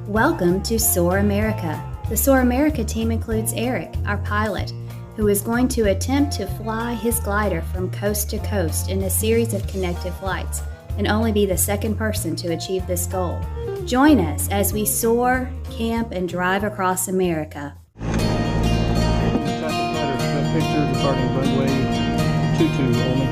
Welcome to Soar America. The Soar America team includes Eric, our pilot, who is going to attempt to fly his glider from coast to coast in a series of connected flights and only be the second person to achieve this goal. Join us as we soar, camp, and drive across America. Traffic glider picture departing runway 22 Olney.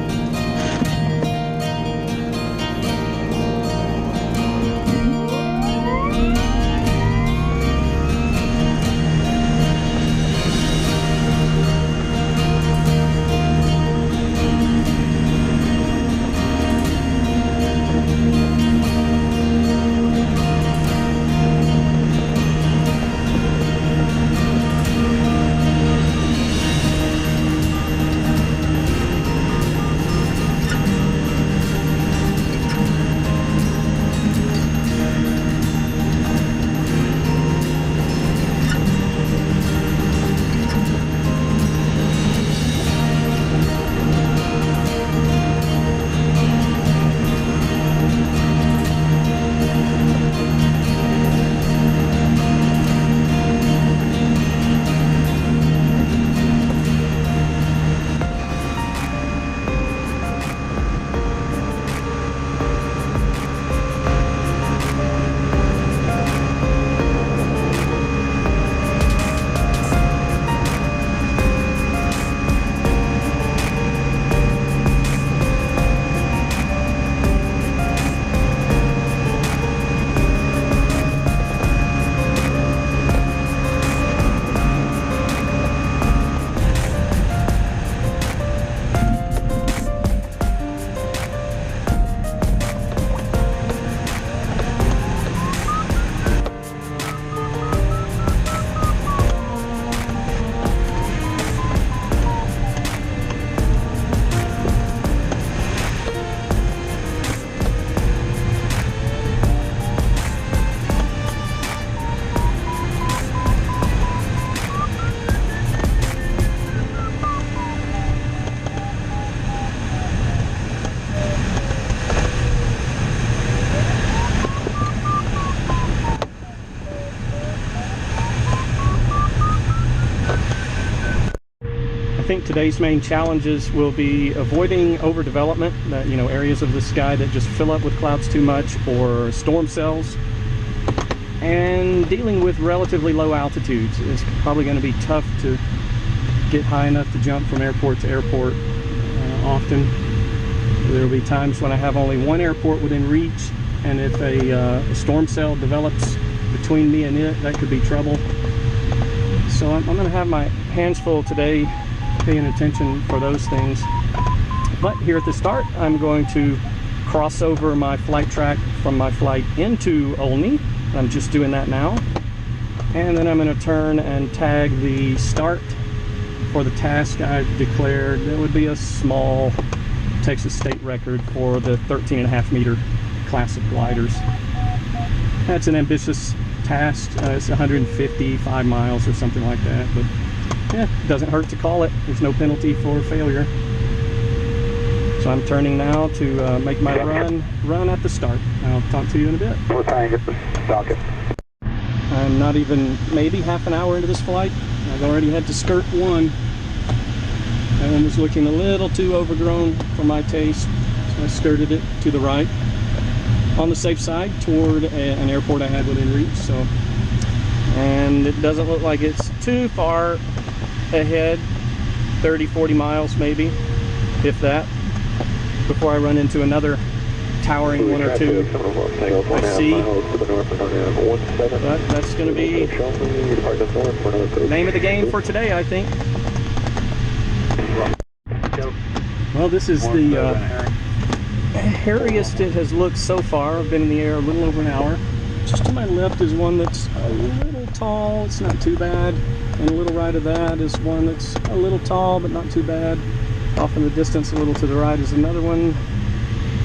I think today's main challenges will be avoiding overdevelopment, areas of the sky that just fill up with clouds too much, or storm cells, and dealing with relatively low altitudes. It's probably going to be tough to get high enough to jump from airport to airport often. There will be times when I have only one airport within reach, and if a storm cell develops between me and it, that could be trouble. So I'm going to have my hands full today paying attention for those things. But here at the start, I'm going to cross over my flight track from my flight into Olney. I'm just doing that now. And then I'm going to turn and tag the start for the task I've declared. That would be a small Texas state record for the 13.5 meter class of gliders. That's an ambitious task. It's 155 miles or something like that, but yeah, it doesn't hurt to call it. There's no penalty for failure. So I'm turning now to make my run at the start. I'll talk to you in a bit. We'll try and get the socket. I'm not even maybe half an hour into this flight. I've already had to skirt one. That one was looking a little too overgrown for my taste, so I skirted it to the right, on the safe side, toward an airport I had within reach. So, and it doesn't look like it's too far ahead, 30-40 miles maybe, if that, before I run into another towering one or two I see. But that's going to be the name of the game for today, I think. Well, this is the hairiest it has looked so far. I've been in the air a little over an hour. Just to my left is one that's a little tall. It's not too bad. And a little right of that is one that's a little tall, but not too bad. Off in the distance, a little to the right, is another one.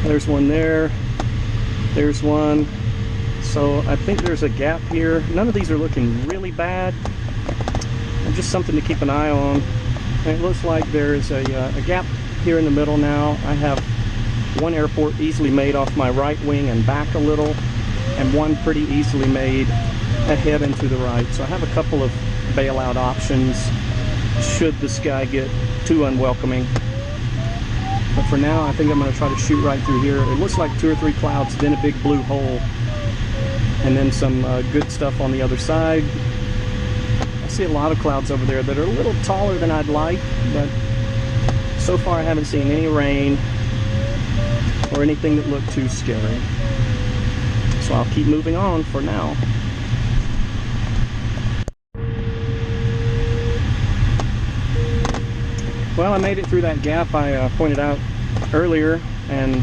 There's one there. There's one. So I think there's a gap here. None of these are looking really bad. Just something to keep an eye on. And it looks like there's a gap here in the middle now. I have one airport easily made off my right wing and back a little, and one pretty easily made ahead and to the right. So I have a couple of bailout options should the sky get too unwelcoming. But for now, I think I'm going to try to shoot right through here. It looks like 2 or 3 clouds, then a big blue hole, and then some good stuff on the other side. I see a lot of clouds over there that are a little taller than I'd like, but so far I haven't seen any rain or anything that looked too scary. So I'll keep moving on for now. Well, I made it through that gap I pointed out earlier, and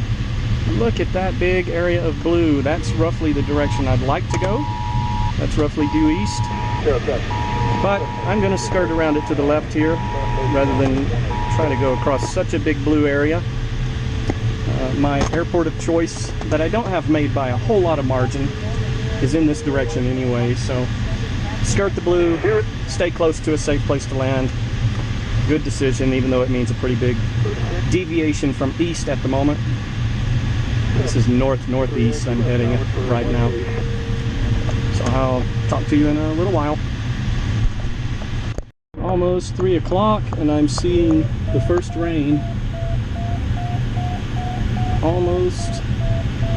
look at that big area of blue. That's roughly the direction I'd like to go. That's roughly due east. But I'm going to skirt around it to the left here rather than try to go across such a big blue area. My airport of choice that I don't have made by a whole lot of margin is in this direction anyway, so skirt the blue, stay close to a safe place to land. Good decision, even though it means a pretty big deviation from east at the moment. This is north-northeast I'm heading right now. So I'll talk to you in a little while. Almost 3 o'clock and I'm seeing the first rain almost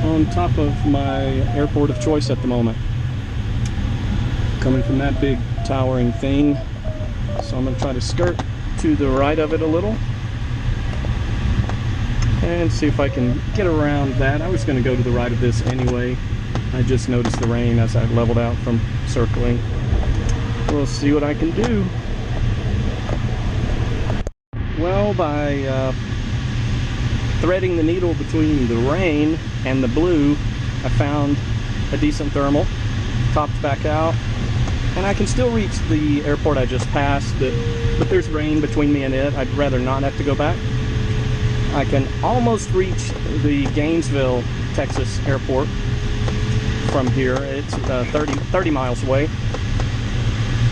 on top of my airport of choice at the moment. Coming from that big towering thing. So I'm going to try to skirt to the right of it a little and see if I can get around that. I was going to go to the right of this anyway. I just noticed the rain as I leveled out from circling. We'll see what I can do. Well, by threading the needle between the rain and the blue, I found a decent thermal, topped back out, and I can still reach the airport I just passed, but there's rain between me and it. I'd rather not have to go back. I can almost reach the Gainesville, Texas airport from here. It's 30 miles away.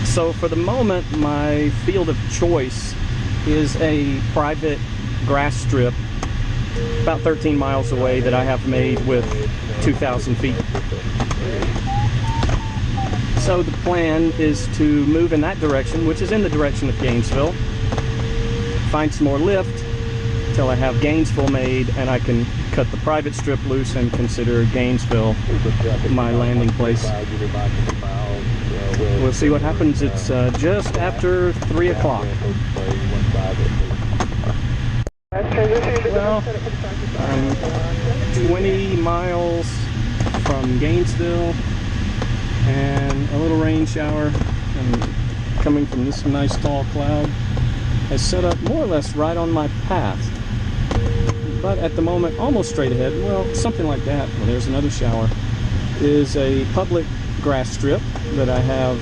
So for the moment, my field of choice is a private grass strip about 13 miles away that I have made with 2,000 feet. So the plan is to move in that direction, which is in the direction of Gainesville, find some more lift until I have Gainesville made and I can cut the private strip loose and consider Gainesville my landing place. We'll see what happens. It's just after 3 o'clock. Well, I'm 20 miles from Gainesville, and a little rain shower coming from this nice tall cloud has set up more or less right on my path. But at the moment, almost straight ahead, well, something like that, well, there's another shower, is a public grass strip that I have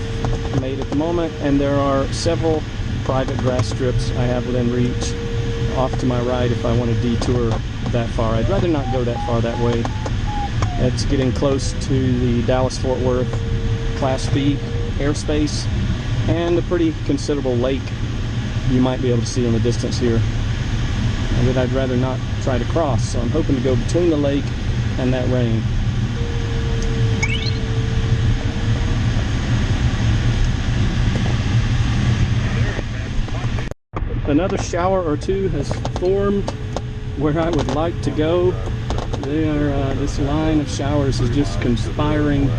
made at the moment, and there are several private grass strips I have within reach off to my right if I want to detour that far. I'd rather not go that far that way. It's getting close to the Dallas-Fort Worth Class B airspace and a pretty considerable lake you might be able to see in the distance here that I'd rather not try to cross. So I'm hoping to go between the lake and that rain. Another shower or two has formed where I would like to go. They are, this line of showers is just conspiring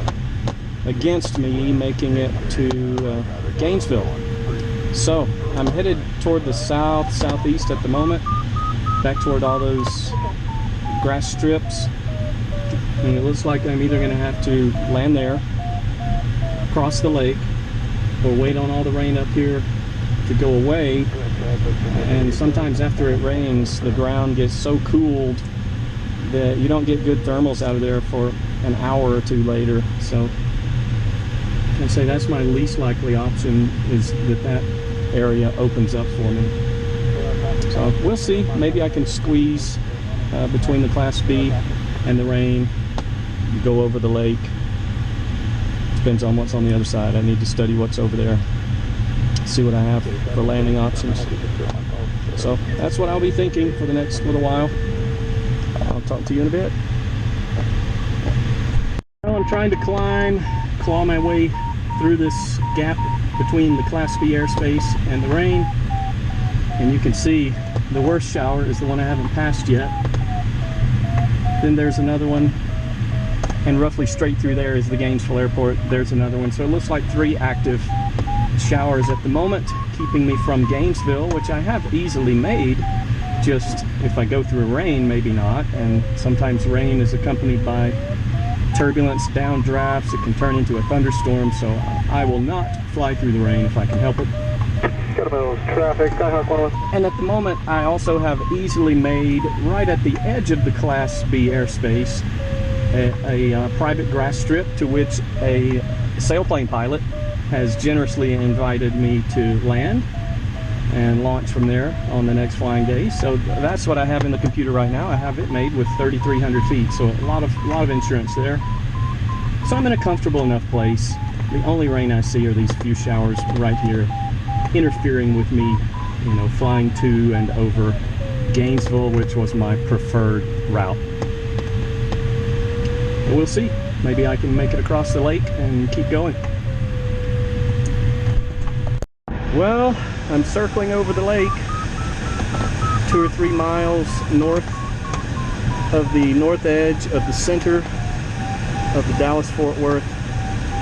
against me making it to Gainesville. So I'm headed toward the southeast at the moment, back toward all those grass strips, and it looks like I'm either going to have to land there, cross the lake, or wait on all the rain up here to go away. And sometimes after it rains, the ground gets so cooled that you don't get good thermals out of there for an hour or two later. So I can say that's my least likely option, is that area opens up for me. So we'll see. Maybe I can squeeze between the Class B and the rain, go over the lake. Depends on what's on the other side. I need to study what's over there, see what I have for landing options. So that's what I'll be thinking for the next little while. I'll talk to you in a bit. Well, I'm trying to claw my way through this gap between the Class B airspace and the rain, and you can see the worst shower is the one I haven't passed yet. Then there's another one, and roughly straight through there is the Gainesville Airport. There's another one. So it looks like 3 active showers at the moment, keeping me from Gainesville, which I have easily made. Just if I go through rain, maybe not. And sometimes rain is accompanied by turbulence, downdrafts. It can turn into a thunderstorm, so I will not fly through the rain if I can help it. Traffic, Skyhawk 101. And at the moment, I also have easily made, right at the edge of the Class B airspace, a private grass strip to which a sailplane pilot has generously invited me to land and launch from there on the next flying day. So that's what I have in the computer right now. I have it made with 3,300 feet, so a lot of insurance there. So I'm in a comfortable enough place. The only rain I see are these few showers right here, interfering with me, you know, flying to and over Gainesville, which was my preferred route. But we'll see. Maybe I can make it across the lake and keep going. Well, I'm circling over the lake 2 or 3 miles north of the north edge of the center of the Dallas-Fort Worth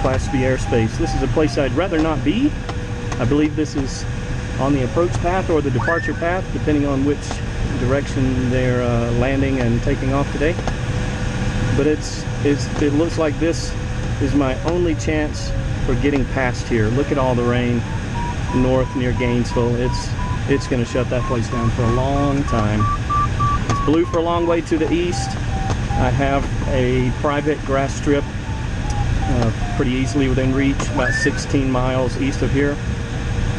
Class B airspace. This is a place I'd rather not be. I believe this is on the approach path or the departure path, depending on which direction they're landing and taking off today. But it looks like this is my only chance for getting past here. Look at all the rain north near Gainesville. It's going to shut that place down for a long time. It's blue for a long way to the east. I have a private grass strip pretty easily within reach, about 16 miles east of here.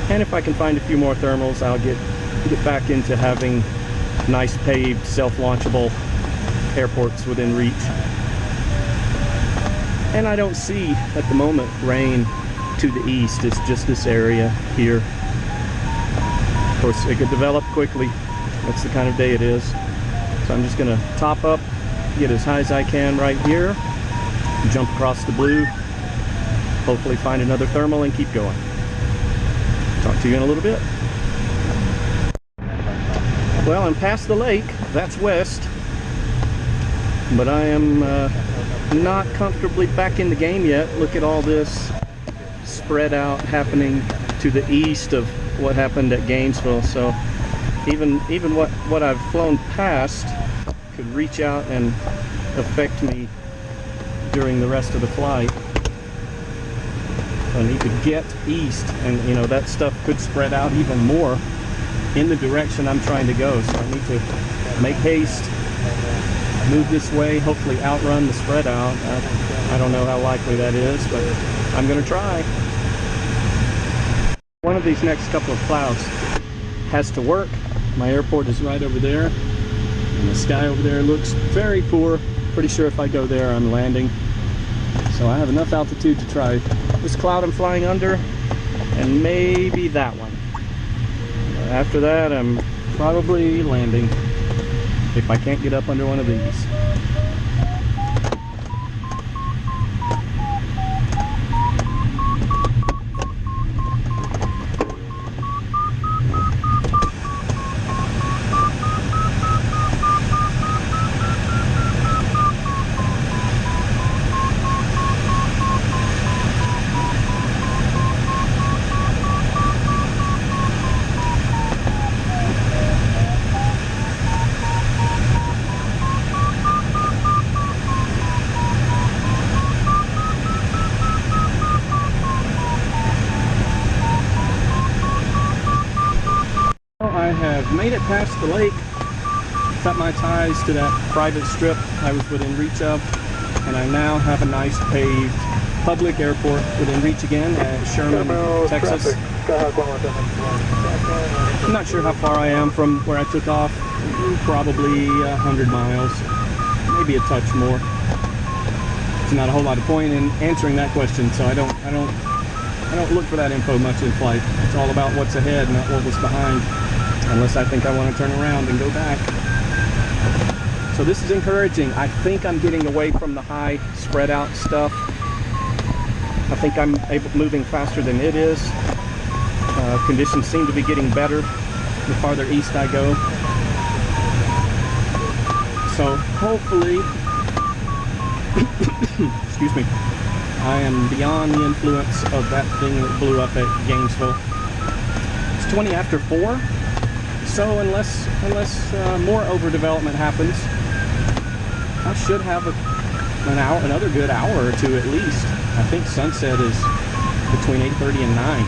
And if I can find a few more thermals, I'll get back into having nice paved, self-launchable airports within reach. And I don't see, at the moment, rain to the east. It's just this area here. Of course, it could develop quickly. That's the kind of day it is. So I'm just gonna top up, get as high as I can right here, jump across the blue, hopefully find another thermal and keep going. Talk to you in a little bit. Well, I'm past the lake. That's west. But I am not comfortably back in the game yet. Look at all this spread out happening to the east of what happened at Gainesville. So even what I've flown past could reach out and affect me during the rest of the flight. So I need to get east, and you know, that stuff could spread out even more in the direction I'm trying to go. So I need to make haste, move this way, hopefully outrun the spread out. I don't know how likely that is, but I'm going to try. One of these next couple of clouds has to work. My airport is right over there, and the sky over there looks very poor. Pretty sure if I go there, I'm landing. So I have enough altitude to try this cloud I'm flying under, and maybe that one. After that, I'm probably landing if I can't get up under one of these. I have made it past the lake, cut my ties to that private strip I was within reach of, and I now have a nice paved public airport within reach again at Sherman, Texas. I'm not sure how far I am from where I took off, probably 100 miles, maybe a touch more. There's not a whole lot of point in answering that question, so I don't look for that info much in flight. It's all about what's ahead, not what was behind. Unless I think I want to turn around and go back. So this is encouraging. I think I'm getting away from the high spread out stuff. I think I'm moving faster than it is. Conditions seem to be getting better the farther east I go. So hopefully, excuse me, I am beyond the influence of that thing that blew up at Gainesville. It's 20 after 4, so unless more overdevelopment happens, I should have another good hour or two at least. I think sunset is between 8:30 and 9.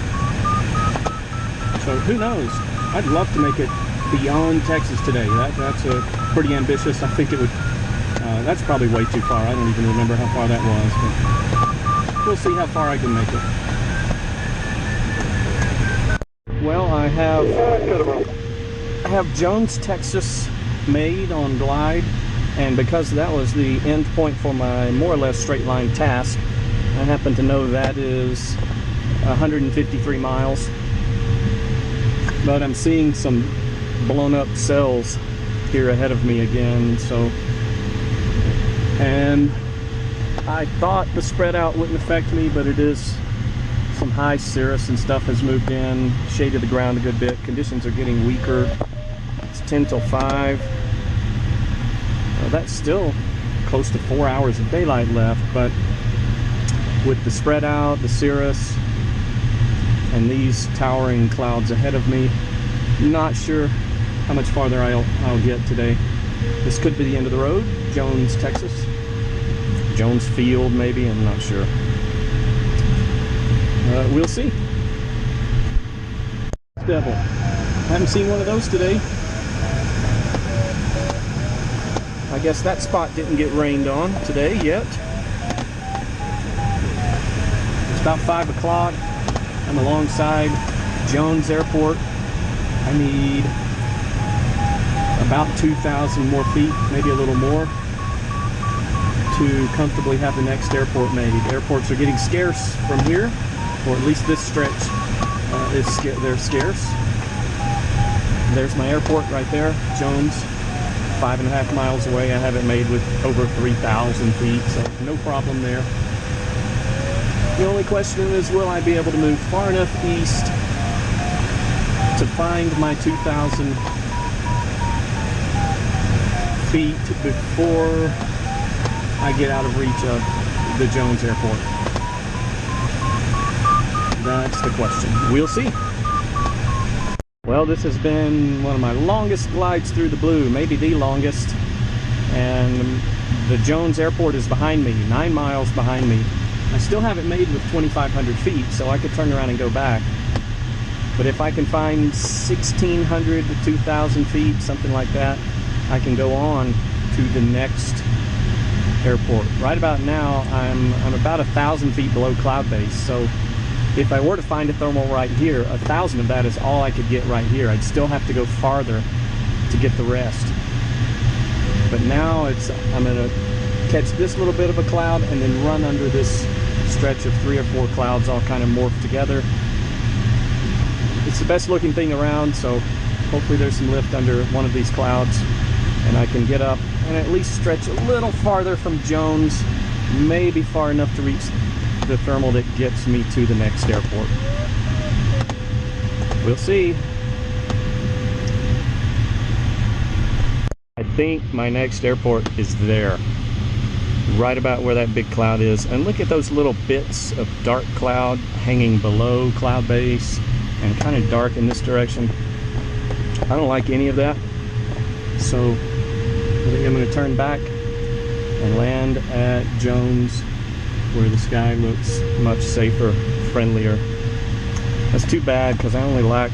So who knows? I'd love to make it beyond Texas today. That's a pretty ambitious. I think it would. That's probably way too far. I don't even remember how far that was, but we'll see how far I can make it. Well, I have Jones, Texas made on glide, and because that was the end point for my more or less straight line task, I happen to know that is 153 miles. But I'm seeing some blown up cells here ahead of me again, so, and I thought the spread out wouldn't affect me, but it is. Some high cirrus and stuff has moved in, shaded the ground a good bit. Conditions are getting weaker. It's 10 till 5. Well, that's still close to 4 hours of daylight left, but with the spread out, the cirrus, and these towering clouds ahead of me, not sure how much farther I'll get today. This could be the end of the road. Jones, Texas. Jones Field, maybe, I'm not sure. We'll see. Devil. Haven't seen one of those today. I guess that spot didn't get rained on today yet. It's about 5 o'clock. I'm alongside Jones Airport. I need about 2,000 more feet, maybe a little more, to comfortably have the next airport made. Airports are getting scarce from here, or at least this stretch they're scarce. There's my airport right there, Jones, 5.5 miles away. I have it made with over 3,000 feet, so no problem there. The only question is, will I be able to move far enough east to find my 2,000 feet before I get out of reach of the Jones Airport? That's the question. We'll see. Well, this has been one of my longest glides through the blue, maybe the longest. And the Jones Airport is behind me, 9 miles behind me. I still have it made with 2,500 feet, so I could turn around and go back. But if I can find 1,600 to 2,000 feet, something like that, I can go on to the next airport. Right about now, I'm about 1,000 feet below cloud base, so if I were to find a thermal right here, 1,000 of that is all I could get right here. I'd still have to go farther to get the rest. But now I'm gonna catch this little bit of a cloud and then run under this stretch of 3 or 4 clouds all kind of morphed together. It's the best looking thing around, so hopefully there's some lift under one of these clouds and I can get up and at least stretch a little farther from Jones, maybe far enough to reach the thermal that gets me to the next airport. We'll see. I think my next airport is there, right about where that big cloud is. And look at those little bits of dark cloud hanging below cloud base and kind of dark in this direction. I don't like any of that, so I think I'm going to turn back and land at Jones, where the sky looks much safer, friendlier. That's too bad, because I only lack,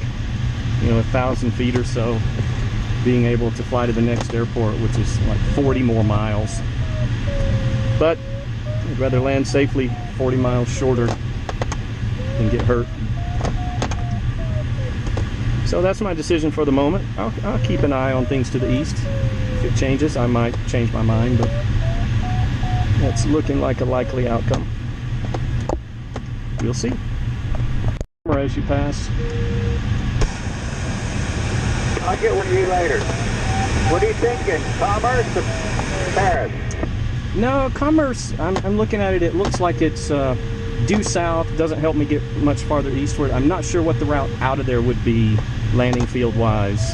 1,000 feet or so being able to fly to the next airport, which is like 40 more miles. But I'd rather land safely 40 miles shorter than get hurt. So that's my decision for the moment. I'll keep an eye on things to the east. If it changes, I might change my mind, but that's looking like a likely outcome. We'll see. As you pass. I'll get with you later. What are you thinking? Commerce or Paris? No, Commerce, I'm looking at it, it looks like it's due south, doesn't help me get much farther eastward. I'm not sure what the route out of there would be landing field wise.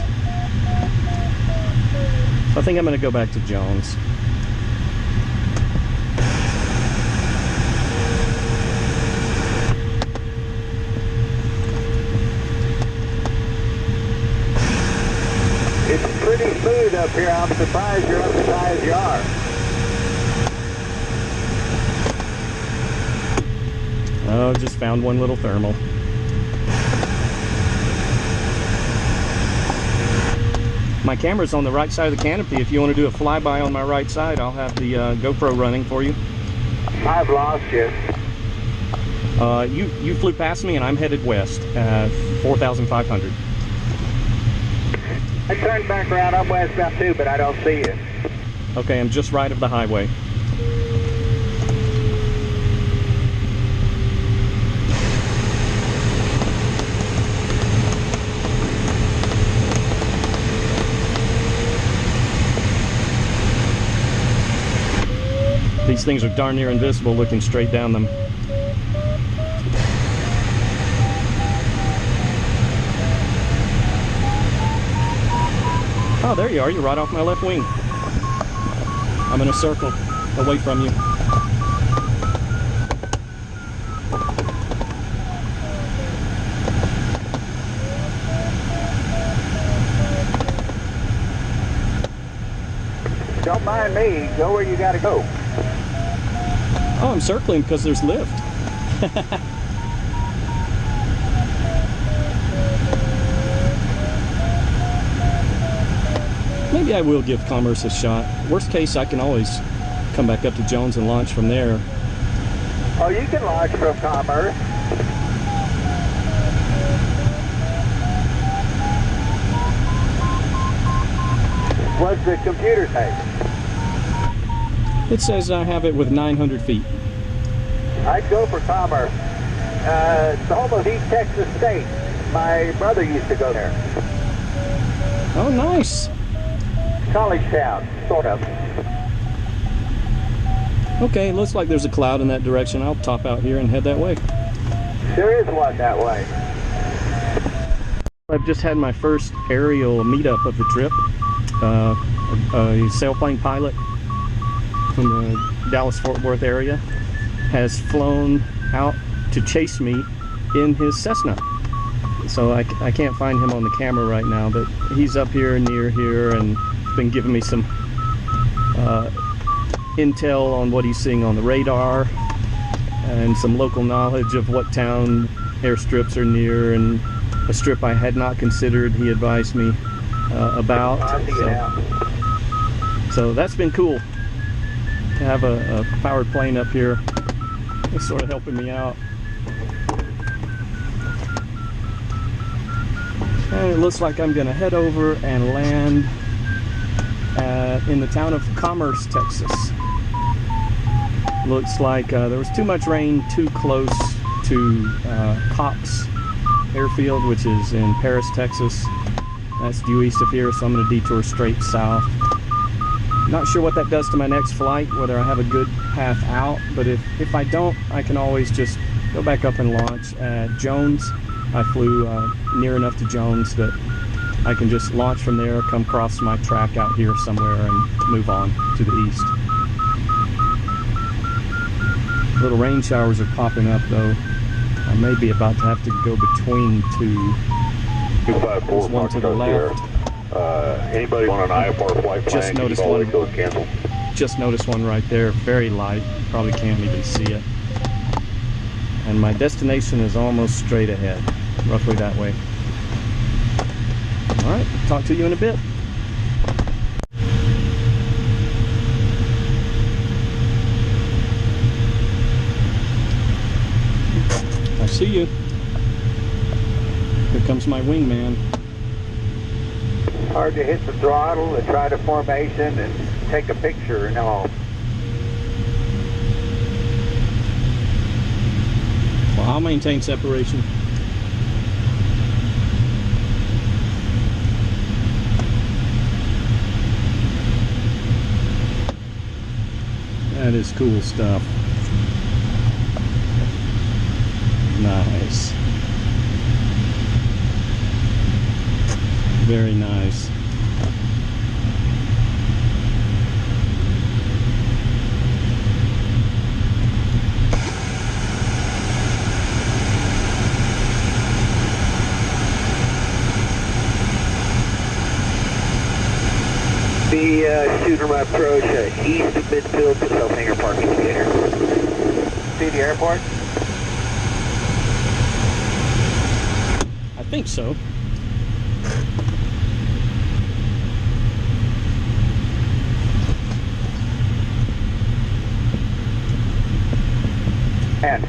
So I think I'm going to go back to Jones. It's pretty smooth up here. I'm surprised you're up as high as you are. Oh, just found one little thermal. My camera's on the right side of the canopy. If you want to do a flyby on my right side, I'll have the GoPro running for you. I've lost you. You flew past me and I'm headed west at 4,500. I turned back around. I'm westbound too, but I don't see you. Okay, I'm just right of the highway. These things are darn near invisible looking straight down them. Oh, there you are. You're right off my left wing. I'm in a circle away from you. Don't mind me. Go where you got to go. Oh, I'm circling because there's lift. Maybe I will give Commerce a shot. Worst case, I can always come back up to Jones and launch from there. Oh, you can launch from Commerce. What's the computer say? It says I have it with 900 feet. I'd go for Commerce. It's the home of East Texas State. My brother used to go there. Oh, nice. College town, sort of. Okay, looks like there's a cloud in that direction. I'll top out here and head that way. There is one that way. I've just had my first aerial meetup of the trip. A sailplane pilot from the Dallas-Fort Worth area has flown out to chase me in his Cessna. So I can't find him on the camera right now, but he's up here near here and been giving me some intel on what he's seeing on the radar and some local knowledge of what town airstrips are near, and a strip I had not considered he advised me about. So that's been cool to have a powered plane up here. It's sort of helping me out. And it looks like I'm going to head over and land in the town of Commerce, Texas. Looks like there was too much rain too close to Cox Airfield, which is in Paris, Texas. That's due east of here, so I'm going to detour straight south. Not sure what that does to my next flight, whether I have a good path out, but if I don't, I can always just go back up and launch at Jones. I flew near enough to Jones that I can just launch from there, come across my track out here somewhere, and move on to the east. Little rain showers are popping up though. I may be about to have to go between two. There's one to the left. Anybody want an IFR flight plan? Just noticed one. Cancel. Just noticed one right there, very light. Probably can't even see it. And my destination is almost straight ahead, roughly that way. All right, talk to you in a bit. I see you. Here comes my wingman. Hard to hit the throttle and try to formation and take a picture and all. Well, I'll maintain separation. That is cool stuff. Nice. Very nice. The shooter my approach east of midfield to South Hangar Parking Container. See the airport? I think so. And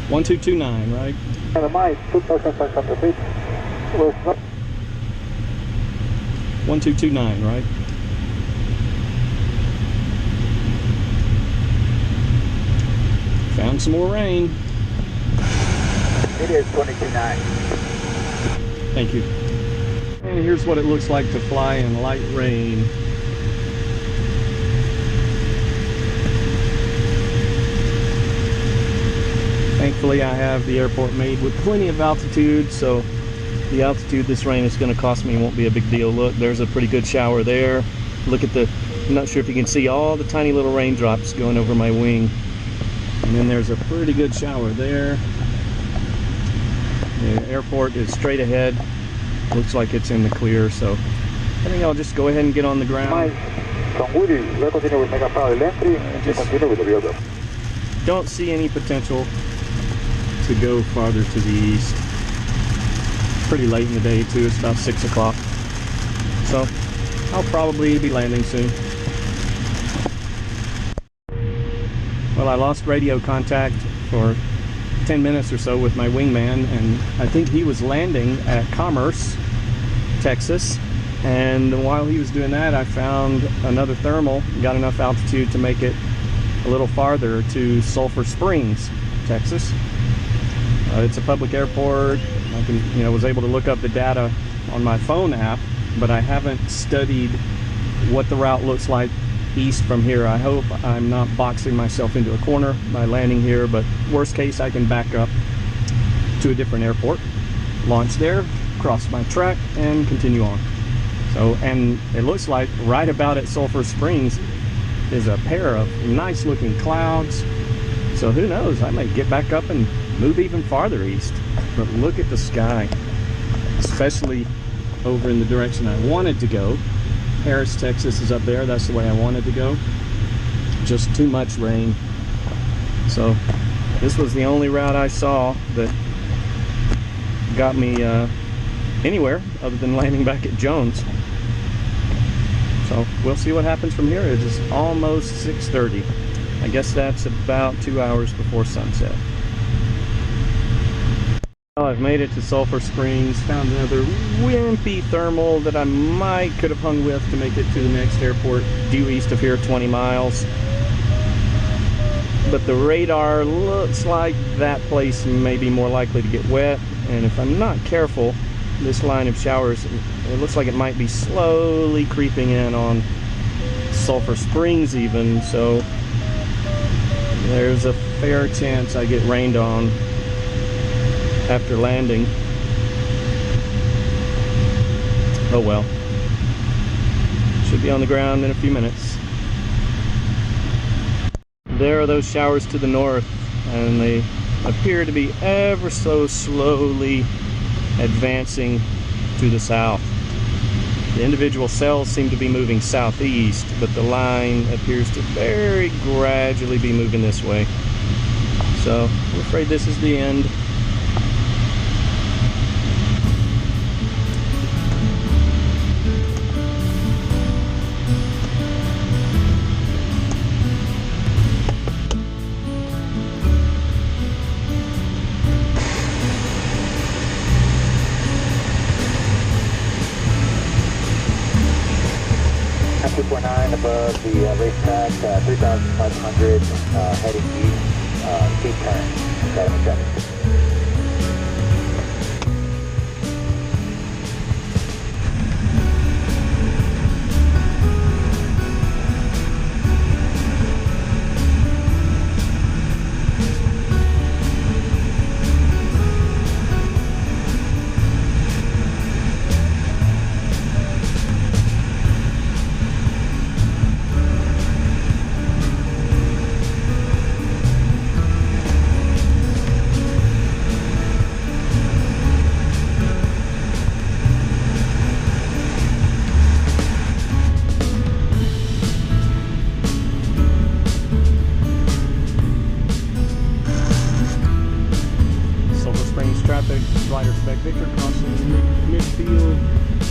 1229, right? my 2,500 feet was not 1229, right? Found some more rain. it is 22.9. Thank you. And here's what it looks like to fly in light rain. Thankfully, I have the airport made with plenty of altitude, so the altitude this rain is going to cost me won't be a big deal. Look, there's a pretty good shower there. Look at the, I'm not sure if you can see all the tiny little raindrops going over my wing. And then there's a pretty good shower there. The airport is straight ahead. Looks like it's in the clear, so I think I'll just go ahead and get on the ground. Don't see any potential to go farther to the east. Pretty late in the day too, it's about 6 o'clock. So I'll probably be landing soon. Well, I lost radio contact for 10 minutes or so with my wingman, and I think he was landing at Commerce, Texas. And while he was doing that, I found another thermal, got enough altitude to make it a little farther to Sulphur Springs, Texas. It's a public airport. I can, was able to look up the data on my phone app, but I haven't studied what the route looks like east from here. I hope I'm not boxing myself into a corner by landing here, but worst case, I can back up to a different airport, launch there, cross my track, and continue on. So, and it looks like right about at Sulphur Springs is a pair of nice looking clouds. So who knows, I may get back up and move even farther east. But look at the sky, especially over in the direction I wanted to go. Harris, Texas is up there. That's the way I wanted to go. Just too much rain. So this was the only route I saw that got me anywhere other than landing back at Jones. So we'll see what happens from here. It is almost 6:30. I guess that's about 2 hours before sunset. Well, I've made it to Sulphur Springs, found another wimpy thermal that I could have hung with to make it to the next airport due east of here, 20 miles. But the radar looks like that place may be more likely to get wet, and if I'm not careful, this line of showers, it looks like it might be slowly creeping in on Sulphur Springs even, so there's a fair chance I get rained on after landing. Oh well. Should be on the ground in a few minutes. There are those showers to the north, and they appear to be ever so slowly advancing to the south. The individual cells seem to be moving southeast, but the line appears to very gradually be moving this way. So I'm afraid this is the end. Above the racetrack, 3,500, heading east, keep turn, Academy traffic. Victor crossing midfield.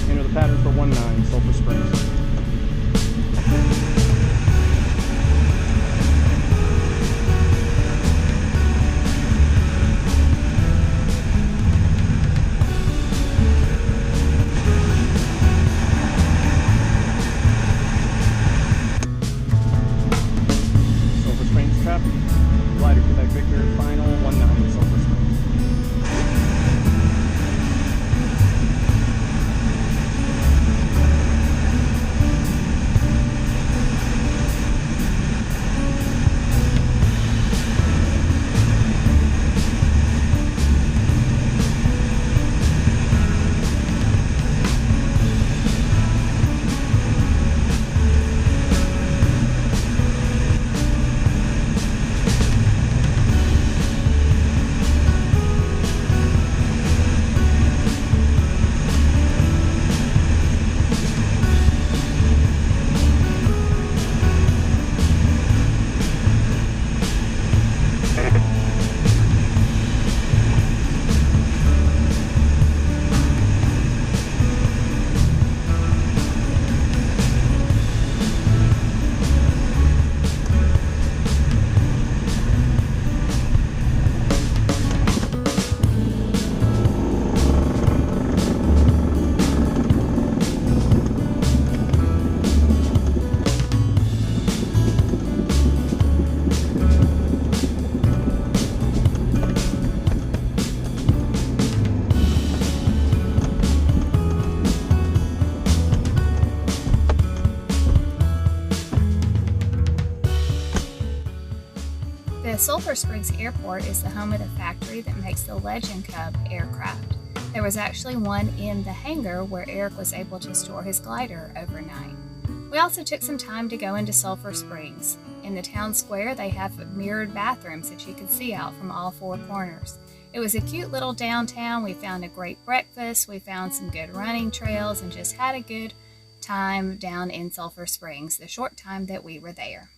Enter the pattern for 19, Sulphur Springs. Sulphur Springs traffic. Glider Quebec Victor, final 19, Sulphur Springs. The Sulphur Springs Airport is the home of the factory that makes the Legend Cub aircraft. There was actually one in the hangar where Eric was able to store his glider overnight. We also took some time to go into Sulphur Springs. In the town square, they have mirrored bathrooms that you could see out from all four corners. It was a cute little downtown. We found a great breakfast, we found some good running trails, and just had a good time down in Sulphur Springs the short time that we were there.